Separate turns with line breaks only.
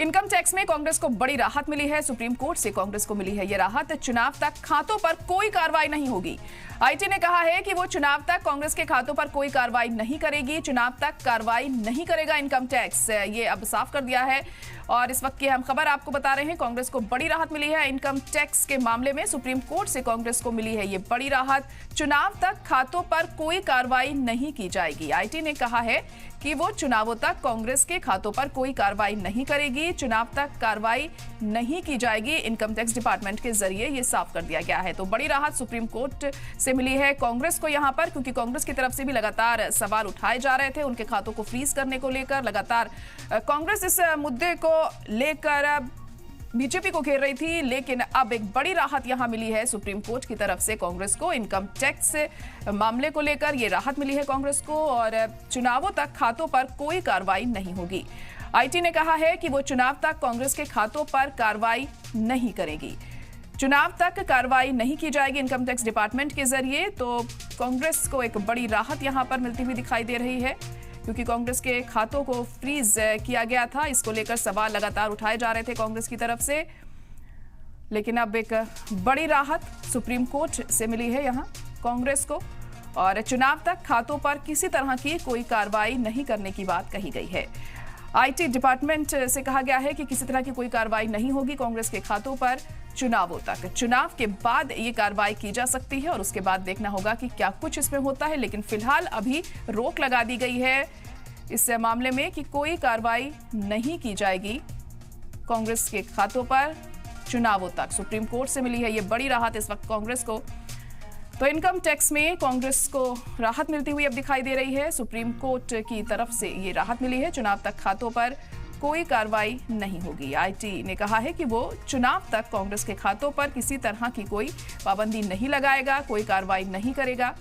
Income tax में कांग्रेस को बड़ी राहत मिली है। सुप्रीम कोर्ट से कांग्रेस को मिली है यह राहत। चुनाव तक खातों पर कोई कार्रवाई नहीं होगी। आईटी ने कहा है कि वो चुनाव तक कांग्रेस के खातों पर कोई कार्रवाई नहीं करेगी। चुनाव तक कार्रवाई नहीं करेगा इनकम टैक्स, ये अब साफ कर दिया है। और इस वक्त की हम खबर आपको बता रहे हैं, कांग्रेस को बड़ी राहत मिली है इनकम टैक्स के मामले में। सुप्रीम कोर्ट से कांग्रेस को मिली है ये बड़ी राहत। चुनाव तक खातों पर कोई कार्रवाई नहीं की जाएगी। आईटी ने कहा है कि वो चुनावों तक कांग्रेस के खातों पर कोई कार्रवाई नहीं करेगी। चुनाव तक कार्रवाई नहीं की जाएगी, इनकम टैक्स डिपार्टमेंट के जरिए ये साफ कर दिया गया है। तो बड़ी राहत सुप्रीम कोर्ट से मिली है कांग्रेस को यहां पर, क्योंकि कांग्रेस की तरफ से भी लगातार सवाल उठाए जा रहे थे उनके खातों को फ्रीज करने को लेकर। लगातार कांग्रेस इस मुद्दे को लेकर बीजेपी को घेर रही थी, लेकिन अब एक बड़ी राहत यहां मिली है सुप्रीम कोर्ट की तरफ से कांग्रेस को। इनकम टैक्स मामले को लेकर यह राहत मिली है कांग्रेस को और चुनावों तक खातों पर कोई कार्रवाई नहीं होगी। आईटी ने कहा है कि वो चुनाव तक कांग्रेस के खातों पर कार्रवाई नहीं करेगी। चुनाव तक कार्रवाई नहीं की जाएगी इनकम टैक्स डिपार्टमेंट के जरिए। तो कांग्रेस को एक बड़ी राहत यहां पर मिलती हुई दिखाई दे रही है, क्योंकि कांग्रेस के खातों को फ्रीज किया गया था। इसको लेकर सवाल लगातार उठाए जा रहे थे कांग्रेस की तरफ से, लेकिन अब एक बड़ी राहत सुप्रीम कोर्ट से मिली है यहां कांग्रेस को। और चुनाव तक खातों पर किसी तरह की कोई कार्रवाई नहीं करने की बात कही गई है। आईटी डिपार्टमेंट से कहा गया है कि किसी तरह की कोई कार्रवाई नहीं होगी कांग्रेस के खातों पर चुनावों तक। चुनाव के बाद ये कार्रवाई की जा सकती है और उसके बाद देखना होगा कि क्या कुछ इसमें होता है, लेकिन फिलहाल अभी रोक लगा दी गई है इस मामले में कि कोई कार्रवाई नहीं की जाएगी कांग्रेस के खातों पर चुनावों तक। सुप्रीम कोर्ट से मिली है ये बड़ी राहत इस वक्त कांग्रेस को। तो इनकम टैक्स में कांग्रेस को राहत मिलती हुई अब दिखाई दे रही है। सुप्रीम कोर्ट की तरफ से ये राहत मिली है, चुनाव तक खातों पर कोई कार्रवाई नहीं होगी। आईटी ने कहा है कि वो चुनाव तक कांग्रेस के खातों पर किसी तरह की कोई पाबंदी नहीं लगाएगा, कोई कार्रवाई नहीं करेगा।